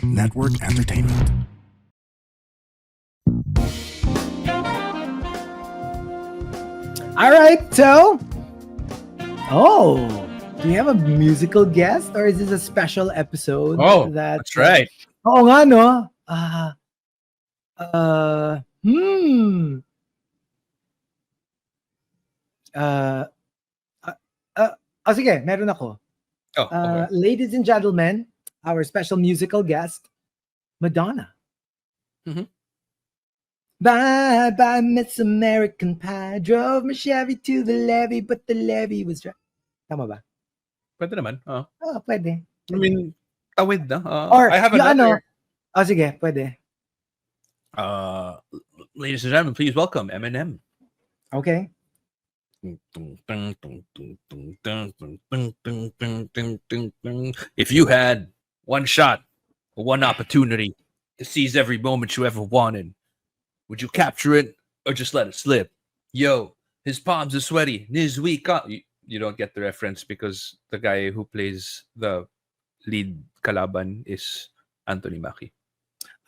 Network Entertainment. All right, so do we have a musical guest or is this a special episode? That's right. Oo nga, no? Uh, hmm. Sige, meron ako. Okay. Ladies and gentlemen, our special musical guest, Madonna. Mhm. Bye bye, Miss American Pie. Drove my Chevy to the levee, but the levee was dry. Tama ba? Pwede naman. Pwede. I mean, tawid na. Or I have yung another. Sige, pwede. Ladies and gentlemen, please welcome Eminem. Okay. If you had one shot, one opportunity to seize every moment you ever wanted, would you capture it or just let it slip? Yo, his palms are sweaty, knees weak. You don't get the reference because the guy who plays the lead kalaban is Anthony Mackie.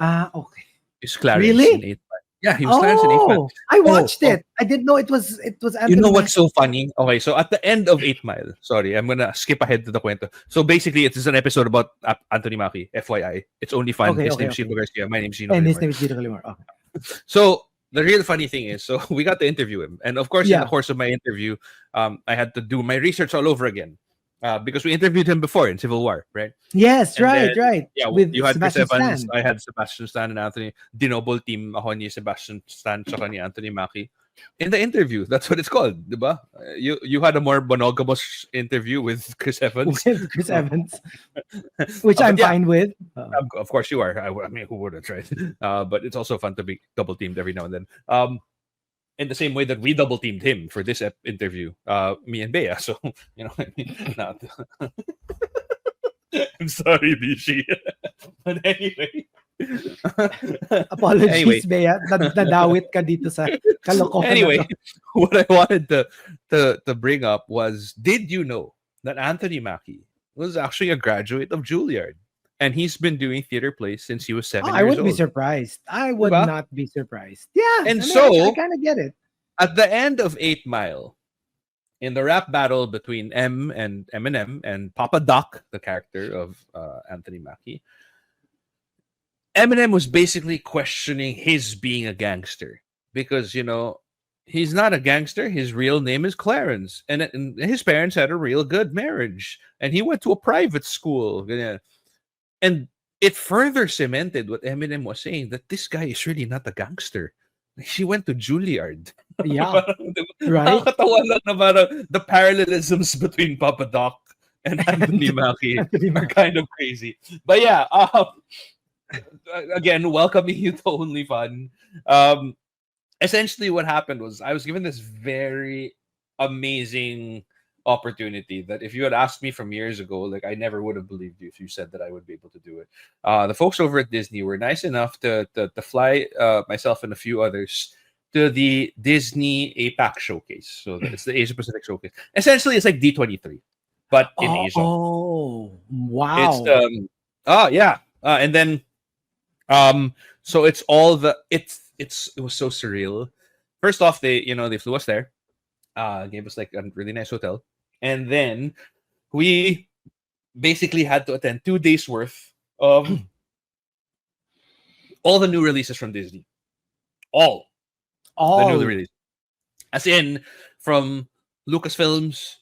Okay. Is Clarence Really? in 8 Mile. Yeah, he was Clarence in 8 Mile. I watched it. I didn't know it was Anthony. You know what's so funny? Okay, so at the end of 8 Mile, sorry, I'm gonna skip ahead to the kwento. So basically, it is an episode about Anthony Mackie, FYI. It's only fun. His name's Gino Garcia. My name's Gino And Garcia. his name is Gino Calimar. Okay. So the real funny thing is, so we got to interview him, and of course, in Yeah. the course of my interview, I had to do my research all over again because we interviewed him before in Civil War, right? Yes, And right. Yeah, With you had Chris Sebastian Evans, Stan. I had Sebastian Stan and Anthony. Dinoble team ako ni Sebastian Stan tsaka ni Anthony Mackie. In the interview, that's what it's called, diba? You had a more monogamous interview with Chris Evans. With Chris Evans. Which I'm fine with. Of course you are. I mean, who wouldn't, right? But it's also fun to be double teamed every now and then. In the same way that we double teamed him for this interview, me and Bea. So you know, what I mean, not. I'm sorry, Bishi. But anyway. Apologies, Anyway. Bea. Nadawit ka dito sa kalokohan. Anyway, na to. what I wanted to bring up was, did you know that Anthony Mackie was actually a graduate of Juilliard? And he's been doing theater plays since he was 7 years I would old. be surprised. I would Diba? not be surprised. Yeah. And I mean, so- I kind of get it. At the end of 8 Mile, in the rap battle between M and Eminem and Papa Doc, the character of Anthony Mackie, Eminem was basically questioning his being a gangster because, you know, he's not a gangster. His real name is Clarence. And his parents had a real good marriage. And he went to a private school. Ganyan. And it further cemented what Eminem was saying, that this guy is really not a gangster. She went to Juilliard. Yeah. Right? Nakakatawa lang na parang the parallelisms between Papa Doc and Anthony Mackie are kind of crazy. But yeah, again, welcoming you to OnlyFun. Essentially, what happened was I was given this very amazing opportunity that if you had asked me from years ago, like I never would have believed you if you said that I would be able to do it. The folks over at Disney were nice enough to fly myself and a few others to the Disney APAC showcase. So it's the Asia Pacific showcase. Essentially, it's like D23, but in Asia. Oh, wow. It's yeah. And then so it's all it was so surreal. First off, they flew us there, gave us like a really nice hotel, and then we basically had to attend 2 days worth of all the new releases from Disney. All the new releases, as in from Lucasfilms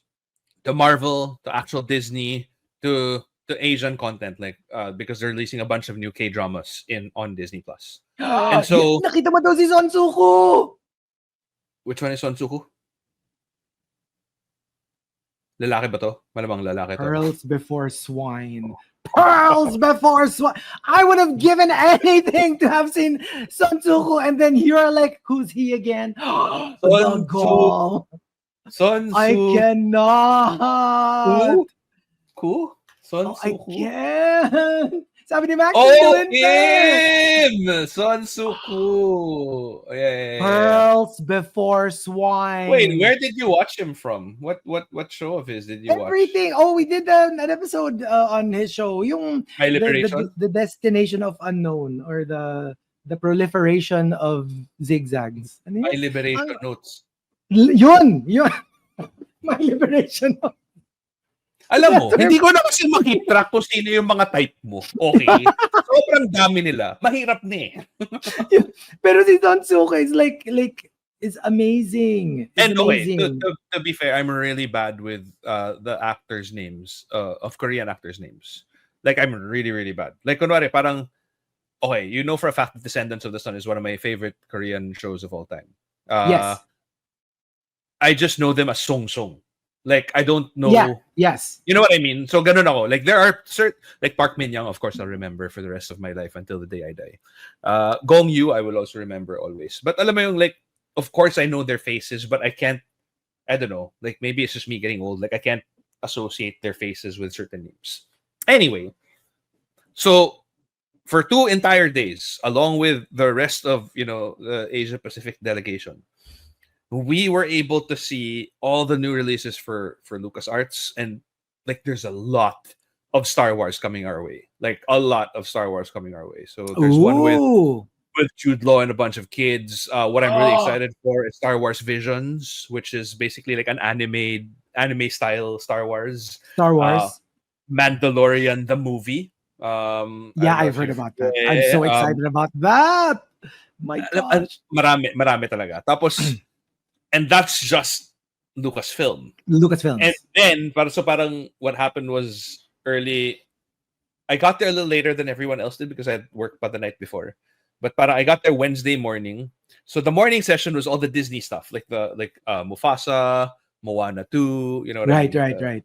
to Marvel to actual Disney to Asian content, like because they're releasing a bunch of new K-dramas on Disney Plus. And so, nakita mo daw si Son Suku. which one is Son Suku? Lalaki ba to? Malamang lalaki to. Pearls before swine. Pearls before swine. I would have given anything to have seen Son Suku, and then you're like, who's he again? The Gall. Son Suku. I cannot. Who? Son I Suku. can't. Sabi ni Max, Oh, doon him! Son Suku. Yeah. Pearls Before Wait, Swine. where did you watch him from? What show of his did you watch? Everything. Oh, we did an episode on his show. Yung My Liberation? the destination of unknown or the proliferation of zigzags. Ano My yun? Liberation Notes. Yun. My liberation. Alam mo, hindi ko na kasi makip track kung sino yung mga type mo. Okay? Sobrang dami nila. Mahirap na eh. Pero si Don Suka is like it's amazing. It's And okay, amazing. to be fair, I'm really bad with the actors' names, of Korean actors' names. Like, I'm really, really bad. Like, kunwari, parang, okay, you know for a fact that Descendants of the Sun is one of my favorite Korean shows of all time. Yes. I just know them as Song Song. Like, I don't know. Yeah. Yes. You know what I mean? So, ganun ako. Like, there are certain, like Park Min Young, of course, I'll remember for the rest of my life until the day I die. Gong Yu, I will also remember always. But alam mo yung, like, of course, I know their faces, but I can't, I don't know. Like, maybe it's just me getting old. Like, I can't associate their faces with certain names. Anyway, so for 2 entire days, along with the rest of, the Asia Pacific delegation, we were able to see all the new releases for LucasArts, and like there's a lot of Star Wars coming our way. Like a lot of Star Wars coming our way. So there's one with Jude Law and a bunch of kids. What I'm really excited for is Star Wars Visions, which is basically like an anime style Star Wars. Mandalorian the movie. I've heard about that. I'm so excited about that. My gosh. Marami talaga. Tapos and that's just Lucasfilm. And then, parang what happened was I got there a little later than everyone else did because I had worked by the night before. But I got there Wednesday morning. So the morning session was all the Disney stuff, like Mufasa, Moana 2, you know what I mean? Right.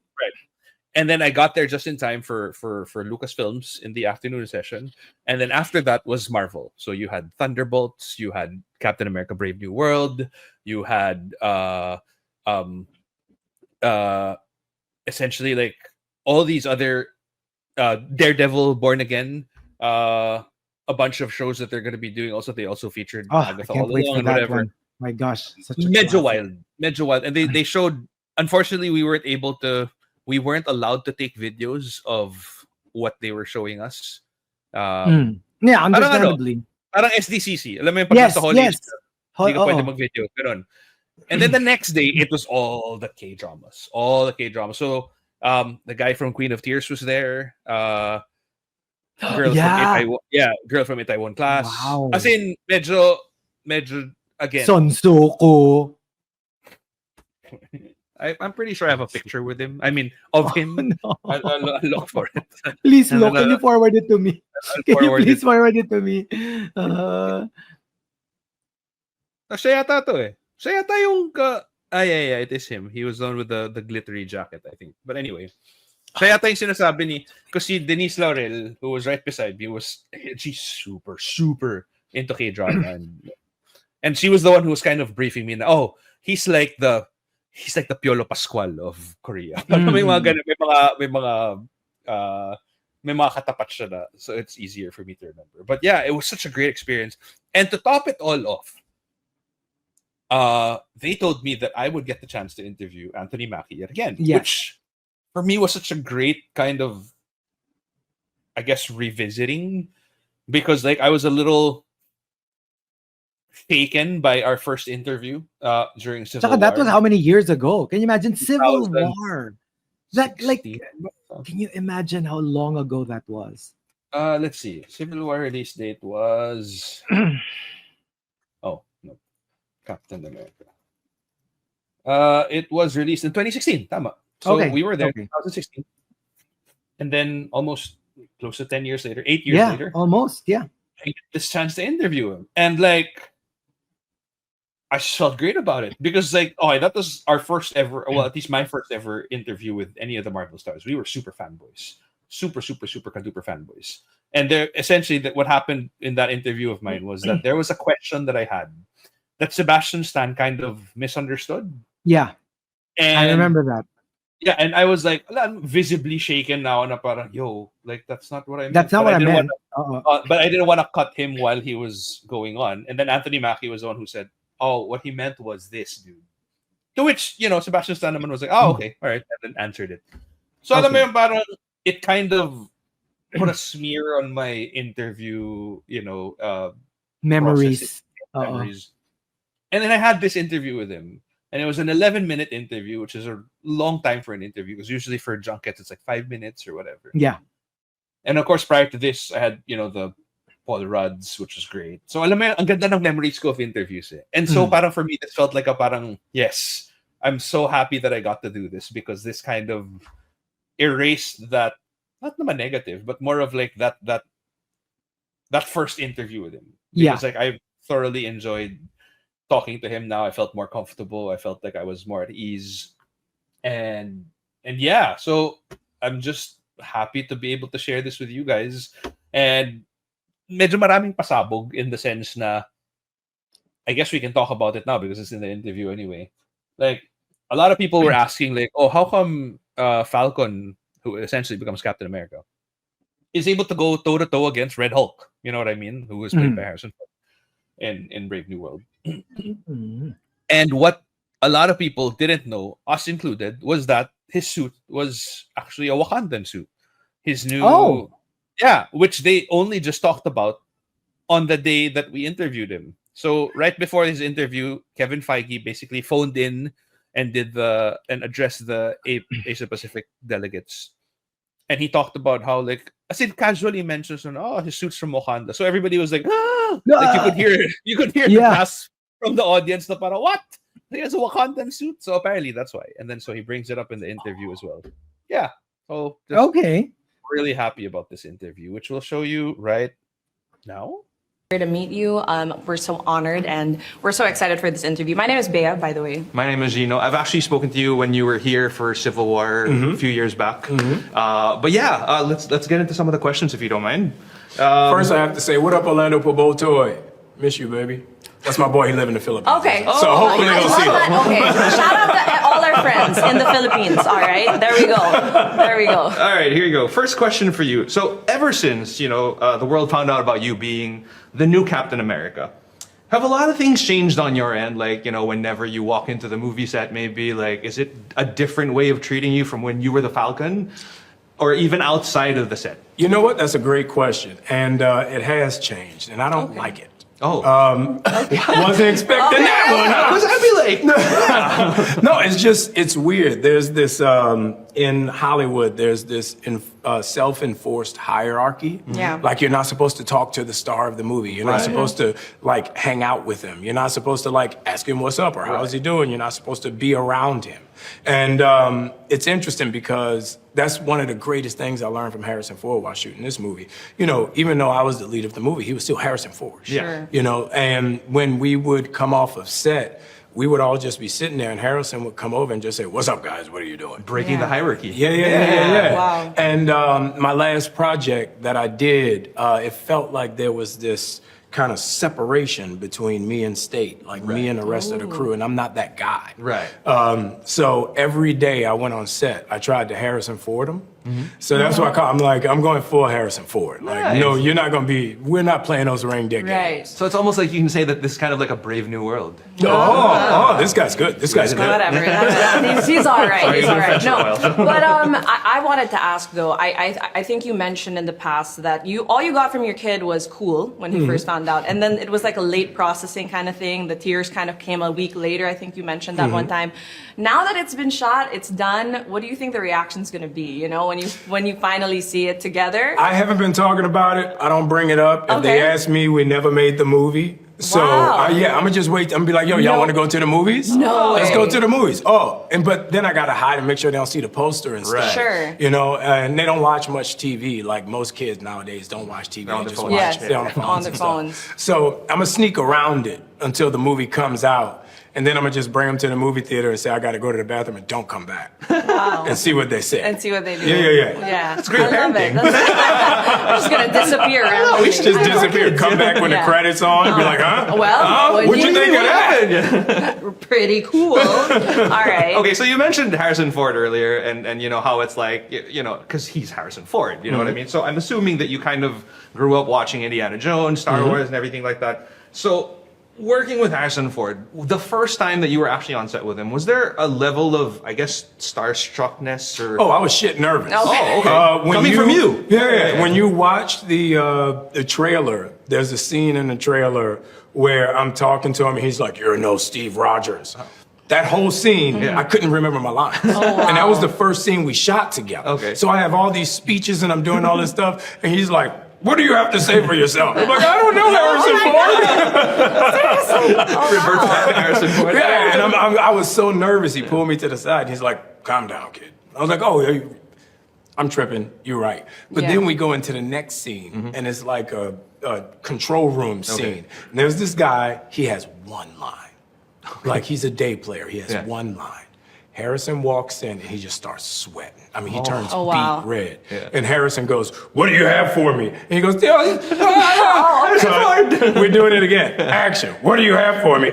And then I got there just in time for Lucasfilms in the afternoon session. And then after that was Marvel. So you had Thunderbolts, you had Captain America Brave New World, you had essentially like all these other Daredevil, Born Again, a bunch of shows that they're going to be doing. Also, they also featured Agatha All Along and whatever. One. My gosh, such a Medyo wild. And they showed. Unfortunately, we weren't allowed to take videos of what they were showing us. Yeah, understandably. Parang SDCC. Alam mo yung pag nasa holidays, hindi ka pwede mag-video. Ganun. And then the next day, it was all the K-dramas. So, the guy from Queen of Tears was there. Girl from Itaewon Class. Wow. As in, medyo, again. Son Suko. I'm pretty sure I have a picture with him. I mean, of him. No. I'll look for it. Please look. Can you forward it to me? Can you please forward it to me? Siya yata to eh. Siya yata yung... yeah, it is him. He was the one with the glittery jacket, I think. But anyway, siya yata yung sinasabi ni... Because si Denise Laurel, who was right beside me, she's super, super into K-drama. And she was the one who was kind of briefing me na, he's like the Piolo Pascual of Korea. May mga ganun, may mga katapat siya na, so it's easier for me to remember. But yeah, it was such a great experience. And to top it all off, they told me that I would get the chance to interview Anthony Mackie yet again, which for me was such a great kind of, I guess, revisiting, because like I was a little taken by our first interview during Civil War. That was how many years ago? Can you imagine Civil War? That like, can you imagine how long ago that was? Let's see. Civil War release date was no, Captain America. It was released in 2016. Tama. So we were there in 2016, and then almost close to 10 years later, 8 years later, almost, I get this chance to interview him, and like, I just felt great about it because like, that was our first ever, well, at least my first ever interview with any of the Marvel stars. We were super fanboys, super duper fanboys. And there, essentially, what happened in that interview of mine was that there was a question that I had that Sebastian Stan kind of misunderstood. Yeah, and I remember that. Yeah, and I was like, I'm visibly shaken now, and parang, yo, like that's not what I meant. That's not But what I didn't meant. but I didn't want to cut him while he was going on. And then Anthony Mackie was the one who said, "Oh, what he meant was this, dude." To which Sebastian Stan was like, "Oh, okay, all right," and then answered it. So alam mo Okay. yung parang it kind of put a smear on my interview, process, Memories. memories. And then I had this interview with him. And it was an 11-minute interview, which is a long time for an interview because usually for junkets it's like 5 minutes or whatever. Yeah. And of course, prior to this, I had the Paul Rudd's, which was great. So alam mo yun, ang ganda ng memories ko of interviews. Eh. And so parang for me, this felt like a parang yes, I'm so happy that I got to do this because this kind of erased that, not naman negative, but more of like that first interview with him. Because like I thoroughly enjoyed talking to him now. I felt more comfortable. I felt like I was more at ease. And yeah, so I'm just happy to be able to share this with you guys. And medyo maraming pasabog in the sense na I guess we can talk about it now because it's in the interview anyway. Like a lot of people were asking like, oh, how come Falcon, who essentially becomes Captain America, is able to go toe to toe against Red Hulk? You know what I mean? Who was played by Harrison Ford in Brave New World. And what a lot of people didn't know, us included, was that his suit was actually a Wakandan suit. His new, which they only just talked about on the day that we interviewed him. So right before his interview, Kevin Feige basically phoned in and addressed the Asia Pacific delegates. And he talked about how as it casually mentions his suit's from Wakanda. So everybody was like, like you could hear the gasp from the audience na parang, what? He has a Wakandan suit? So apparently that's why. And then so he brings it up in the interview as well. Yeah. So really happy about this interview, which we'll show you right now. To meet you. We're so honored and we're so excited for this interview. My name is Bea, by the way. My name is Gino. I've actually spoken to you when you were here for Civil War a few years back. But yeah, let's get into some of the questions if you don't mind. First, I have to say, what up, Orlando Pobotoy? Miss you, baby. That's my boy. He live in the Philippines. Okay. So hopefully they'll see it. Okay. Shout out to all our friends in the Philippines. All right. There we go. All right. Here you go. First question for you. So ever since the world found out about you being the new Captain America, have a lot of things changed on your end? Like whenever you walk into the movie set, maybe is it a different way of treating you from when you were the Falcon, or even outside of the set? You know what? That's a great question, and it has changed, and I don't like it. Oh, wasn't expecting that one. Because I'd be like, no, it's weird. There's this in Hollywood. There's this self-enforced hierarchy. Yeah. Like you're not supposed to talk to the star of the movie. You're not supposed to hang out with him. You're not supposed to ask him what's up or how's he doing. You're not supposed to be around him. And it's interesting because that's one of the greatest things I learned from Harrison Ford while shooting this movie. Even though I was the lead of the movie, he was still Harrison Ford. Sure. And when we would come off of set, we would all just be sitting there and Harrison would come over and just say, "What's up, guys? What are you doing?" breaking the hierarchy. Yeah. Wow. And my last project that I did, it felt like there was this kind of separation between me and State, me and the rest of the crew, and I'm not that guy. Right. So every day I went on set, I tried to Harrison Ford him. So that's what I'm going full Harrison Ford. No, you're not going to be, we're not playing those ring dick games. So it's almost like you can say that this is kind of like a Brave New World. Oh, this guy's good. This guy's good. Whatever. He's all right. He's all right. No, but I wanted to ask though. I think you mentioned in the past that all you got from your kid was cool when he first found out, and then it was like a late processing kind of thing. The tears kind of came a week later. I think you mentioned that one time. Now that it's been shot, it's done. What do you think the reaction's going to be? When you finally see it together. I haven't been talking about it. I don't bring it up. If they ask me, we never made the movie. So I'm gonna just wait. I'm gonna be like, yo, y'all want to go to the movies? No Let's way. go to the movies. But then I gotta hide and make sure they don't see the poster and stuff. Sure. And they don't watch much TV. Like most kids nowadays don't watch TV. On They the just phone. watch Yes, it on the phones. on the and stuff. phones. So I'm gonna sneak around it until the movie comes out. And then I'm gonna just bring them to the movie theater and say, I gotta go to the bathroom and don't come back. Wow. And see what they say. And see what they do. Yeah. Yeah. That's great I love parenting. it. just gonna disappear. No, we should just disappear. Come back when the Yeah. credits on and be like, huh? Well, What'd you think of that? Pretty cool. All right. Okay, so you mentioned Harrison Ford earlier, and you know how it's like, you know, because he's Harrison Ford, you know what I mean? So I'm assuming that you kind of grew up watching Indiana Jones, Star Wars, and everything like that. So working with Harrison Ford, the first time that you were actually on set with him, was there a level of, I guess, starstruckness or? Oh, I was shit nervous. Oh, okay. Coming from you. Yeah. When you watch the trailer, there's a scene in the trailer where I'm talking to him and he's like, "You're no Steve Rogers." That whole scene, I couldn't remember my lines. Oh, wow. And that was the first scene we shot together. Okay. So I have all these speeches and I'm doing all this stuff. And he's like, "What do you have to say for yourself?" I'm like, "I don't know, Harrison Ford." Revert back to Harrison Ford. Yeah, and I was so nervous. He pulled me to the side. And he's like, "Calm down, kid." I was like, "Oh, yeah, I'm tripping. You're right." But Yeah. then we go into the next scene, and it's like a control room scene. And there's this guy. He has one line. Like he's a day player. He has one line. Harrison walks in and he just starts sweating. I mean, he turns wow. beet red. Yeah. And Harrison goes, "What do you have for me?" And he goes, So, we're doing it again. Action. "What do you have for me?"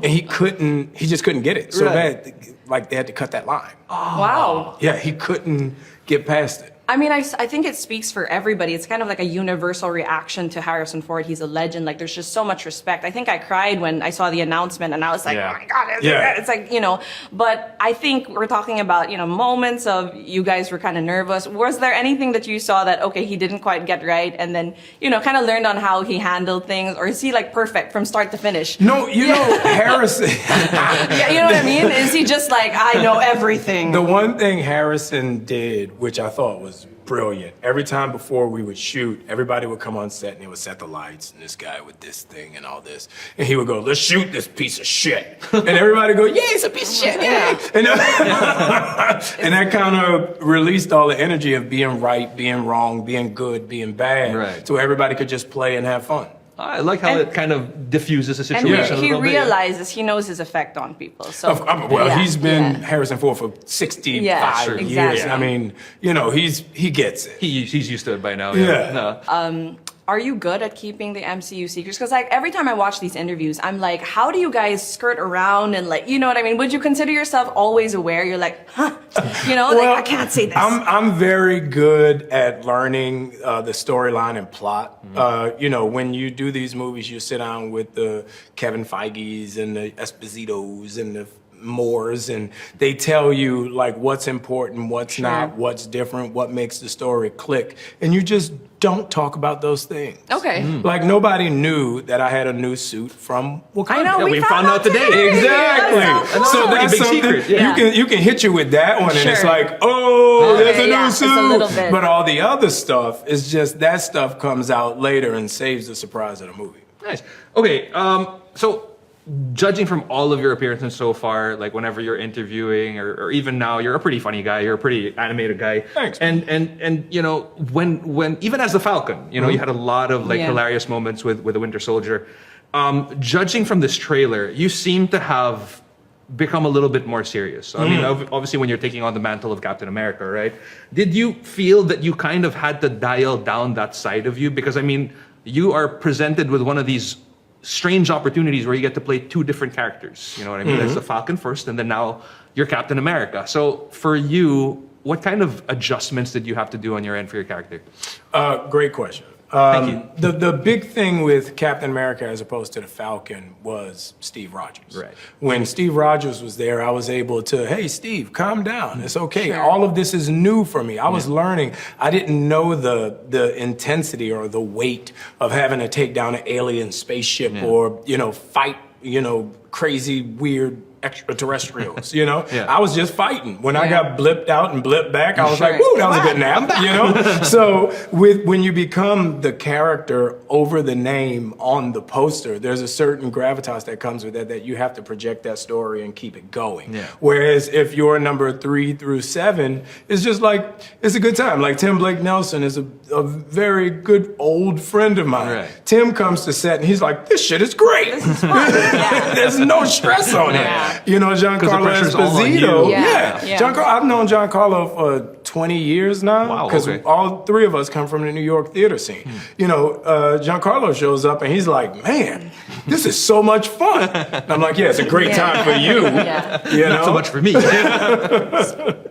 And he just couldn't get it. So bad, like they had to cut that line. Wow. Yeah, he couldn't get past it. I mean, I think it speaks for everybody. It's kind of like a universal reaction to Harrison Ford. He's a legend. Like, there's just so much respect. I think I cried when I saw the announcement, and I was like, Yeah. oh my God. Yeah. It's like, you know, but I think we're talking about, you know, moments of you guys were kind of nervous. Was there anything that you saw that, okay, he didn't quite get right, and then, you know, kind of learned on how he handled things? Or is he like perfect from start to finish? No, you know, Harrison. Yeah, you know what I mean? Is he just like, I know everything? The one thing Harrison did, which I thought was brilliant, every time before we would shoot, everybody would come on set and they would set the lights and this guy with this thing and all this. And he would go, "Let's shoot this piece of shit." And everybody would go, "Yeah, it's a piece of shit, yeah." And, and that kind of released all the energy of being right, being wrong, being good, being bad. Right. So everybody could just play and have fun. I like how it kind of diffuses the And situation a he little bit. realizes, he knows his effect on people. So Well, he's been yeah. Harrison Ford for 65 Yeah, sure. years. Exactly. I mean, you know, he gets it. He's used to it by now. Yeah. No. Are you good at keeping the MCU secrets? Because like every time I watch these interviews, I'm like, how do you guys skirt around and like, you know what I mean? Would you consider yourself always aware? You're like, huh, you know, like I can't say this. I'm very good at learning the storyline and plot. You know, when you do these movies, you sit down with the Kevin Feige's and the Espositos and the Moores, and they tell you like what's important, what's not, what's different, what makes the story click, and you just don't talk about those things. Okay. Like nobody knew that I had a new suit from Wakanda. I know, Yeah, we we found found out today. Exactly. That's so So cool. that's big something secret, yeah. you can hit you with that one, and it's Sure. like, oh, Okay, there's a yeah, new it's a little suit. bit. But all the other stuff is just that stuff comes out later and saves the surprise of the movie. Nice. Okay. So, judging from all of your appearances so far, like whenever you're interviewing, or even now, you're a pretty funny guy. You're a pretty animated guy. Thanks. And you know, when even as the Falcon, you know, you had a lot of like Yeah. hilarious moments with the Winter Soldier. Judging from this trailer, you seem to have become a little bit more serious. I mean, obviously, when you're taking on the mantle of Captain America, right? Did you feel that you kind of had to dial down that side of you? Because I mean, you are presented with one of these strange opportunities where you get to play two different characters. You know what I mean? There's the Falcon first, and then now you're Captain America. So for you, what kind of adjustments did you have to do on your end for your character? Great question. Thank you. The big thing with Captain America as opposed to the Falcon was Steve Rogers. Right. When Steve Rogers was there, I was able to, "Hey, Steve, calm down. It's okay. Sure. All of this is new for me. I was learning. I didn't know the intensity or the weight of having to take down an alien spaceship or, you know, fight, you know, crazy, weird extraterrestrials, you know? Yeah. I was just fighting. When I Yeah. got blipped out and blipped back, I was Sure. like, woo, that was a good nap, you know? So when you become the character over the name on the poster, there's a certain gravitas that comes with that you have to project that story and keep it going. Yeah. Whereas if you're number 3 through 7, it's just like, it's a good time. Like Tim Blake Nelson is a very good old friend of mine. Right. Tim comes to set and he's like, this shit is great. This is fun. Yeah. There's no stress on Yeah. it. You know, Giancarlo pressure's all on Esposito. you. Yeah. Yeah. I've known Giancarlo for 20 years now. Wow, Because okay. all three of us come from the New York theater scene. You know, Giancarlo shows up and he's like, man, this is so much fun. And I'm like, yeah, it's a great time for you. Yeah. You know? Not so much for me.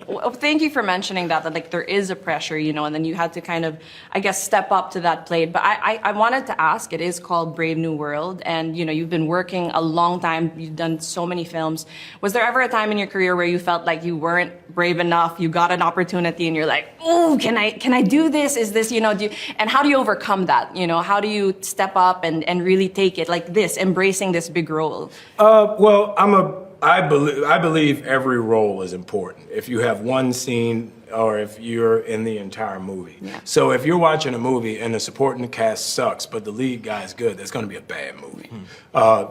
Well, thank you for mentioning that like there is a pressure, you know, and then you had to kind of, I guess, step up to that plate. But I wanted to ask, it is called Brave New World, and you know, you've been working a long time, you've done so many films. Was there ever a time in your career where you felt like you weren't brave enough, you got an opportunity and you're like, oh, can I do this? Is this, you know, and how do you overcome that? You know, how do you step up and really take it like this, embracing this big role? Well, I believe every role is important. If you have one scene or if you're in the entire movie. Yeah. So if you're watching a movie and the supporting cast sucks, but the lead guy is good, that's going to be a bad movie.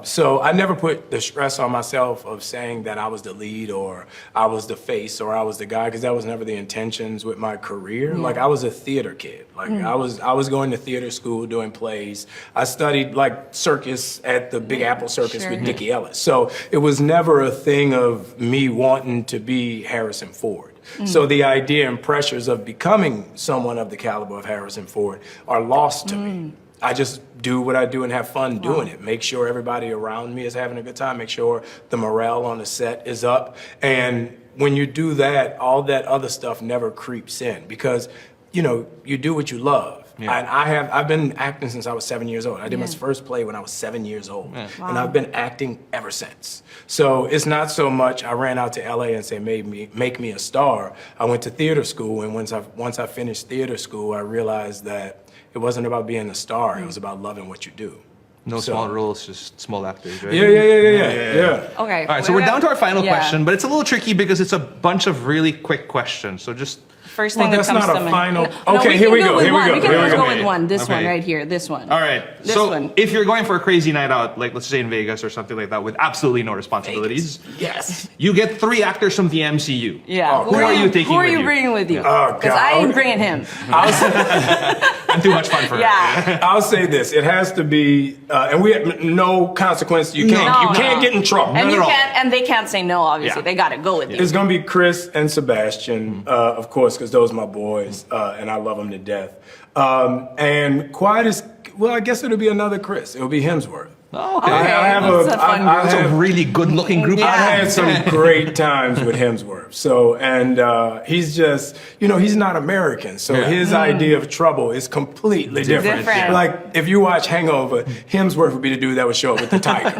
So I never put the stress on myself of saying that I was the lead or I was the face or I was the guy, because that was never the intentions with my career. Like I was a theater kid. Like I was going to theater school doing plays. I studied like circus at the Big Apple Circus with Dickie Ellis. So it was never a thing of me wanting to be Harrison Ford. So the idea and pressures of becoming someone of the caliber of Harrison Ford are lost to me. I just do what I do and have fun doing it. Make sure everybody around me is having a good time. Make sure the morale on the set is up. And when you do that, all that other stuff never creeps in, because, you know, you do what you love. Yeah. And I've been acting since I was 7 years old. I did my first play when I was 7 years old. And I've been acting ever since. So it's not so much I ran out to LA and said, make me a star. I went to theater school, and once I finished theater school, I realized that it wasn't about being a star. It was about loving what you do. No small roles, just small actors, right? Yeah. Okay. All right, so we're down to our final question, but it's a little tricky because it's a bunch of really quick questions. So just First Well, thing that that's comes not to a mind. final- No, Okay, we here can we go go, with here we one. go, We can here we just go. go with one. This one Okay. right here. This one. all right. This so one. if you're going for a crazy night out, like let's say in Vegas or something like that, with absolutely no responsibilities, Yes. you get 3 actors from the MCU. Yeah. Who are you taking Who are with you you? bringing with you? Oh, Because I God. ain't bringing him. I'm too much fun for it. Yeah. I'll say this: it has to be, and we have no consequence. You can't get in trouble. And Not you at all. can't, and they can't say no. Obviously, Yeah. they got to go with you. It's gonna be Chris and Sebastian, of course, because those are my boys, and I love them to death. And quiet as well, I guess it'll be another Chris. It'll be Hemsworth. Oh, okay. Okay. That's a fun I That's a have- really good-looking group. Yeah. I had some great times with Hemsworth. So, and he's just, he's not American. So Yeah. his idea of trouble is completely different. Different. Like, if you watch Hangover, Hemsworth would be the dude that would show up with the tiger.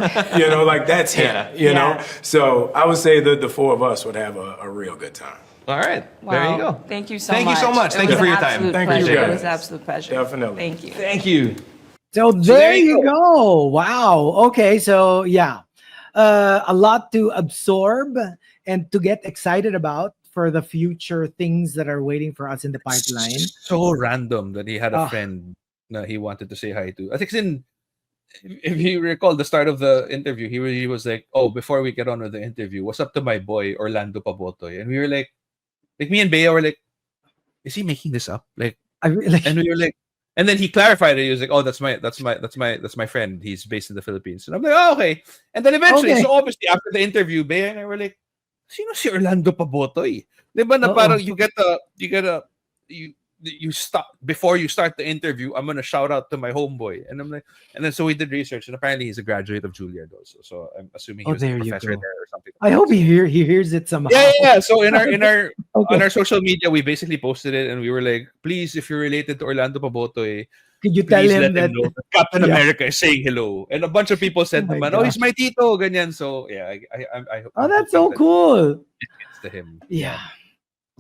Like that's him, Yeah. know? So I would say that the 4 of us would have a real good time. All right. Wow. There you go. Thank you so Thank much. you so much. It Thank was you for an your time. absolute Thank you, pleasure. guys. It was an absolute pleasure. Definitely. Thank you. Thank you. So there you go. Wow. Okay. So yeah, a lot to absorb and to get excited about for the future things that are waiting for us in the pipeline. So random that he had a Ah. friend that he wanted to say hi to. I think if you recall the start of the interview, he was like, "Oh, before we get on with the interview, what's up to my boy Orlando Pabotoy?" And we were like me and Bea were like, "Is he making this up?" Like, and we were like, and then he clarified it. He was like, "Oh, that's my friend. He's based in the Philippines." And I'm like, "Oh, okay." And then eventually, Okay. so obviously after the interview, Bea and I were like, "Sino si Orlando Pabotoy?" Diba na Oo. parang you stop before you start the interview. I'm gonna shout out to my homeboy, and I'm like, and then so we did research, and apparently he's a graduate of Juilliard also. So I'm assuming he was a there you professor go. there or something. I hope he hears it somehow. Yeah. So in our Okay. on our social media, we basically posted it, and we were like, please, if you're related to Orlando Pabotoy, Could you tell please him let that? him know that Captain Yeah. America is saying hello. And a bunch of people said, Oh my "Oh, he's gosh. my tito," ganyan. So yeah, I Oh, that's so cool. It's to him. Yeah.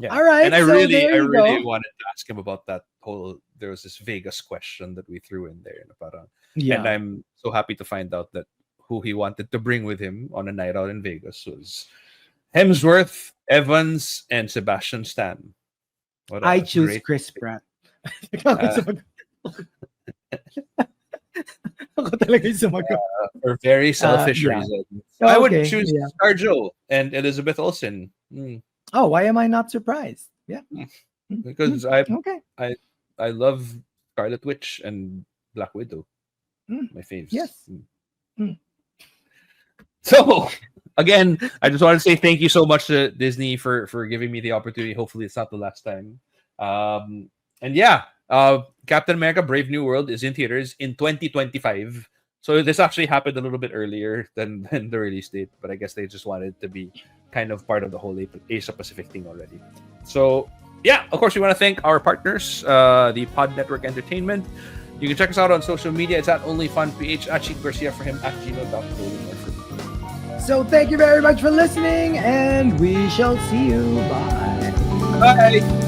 Yeah. All right, And I so really there you go. wanted to ask him about that whole. There was this Vegas question that we threw in there, na parang, Yeah. and I'm so happy to find out that who he wanted to bring with him on a night out in Vegas was Hemsworth, Evans, and Sebastian Stan. What a I choose great- Chris Pratt. Ako talaga yung sumagot. for very selfish yeah. reasons. I would Okay, choose yeah. ScarJo and Elizabeth Olsen. Oh, why am I not surprised? Yeah. Because I Okay. love Scarlet Witch and Black Widow. Mm. My faves. Yes. So again, I just want to say thank you so much to Disney for giving me the opportunity. Hopefully, it's not the last time. And yeah, Captain America: Brave New World is in theaters in 2025. So this actually happened a little bit earlier than the release date, but I guess they just wanted to be kind of part of the whole Asia Pacific thing already. So yeah, of course, we want to thank our partners, the Pod Network Entertainment. You can check us out on social media. It's at OnlyFunPH, at Chico Garcia for him, at Gino.Golden for me. So thank you very much for listening, and we shall see you. Bye. Bye.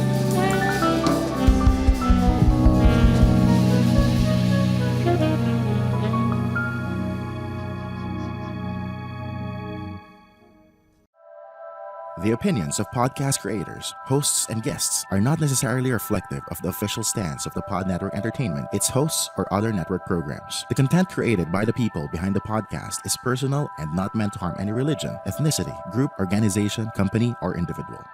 The opinions of podcast creators, hosts, and guests are not necessarily reflective of the official stance of the Pod Network Entertainment, its hosts, or other network programs. The content created by the people behind the podcast is personal and not meant to harm any religion, ethnicity, group, organization, company, or individual.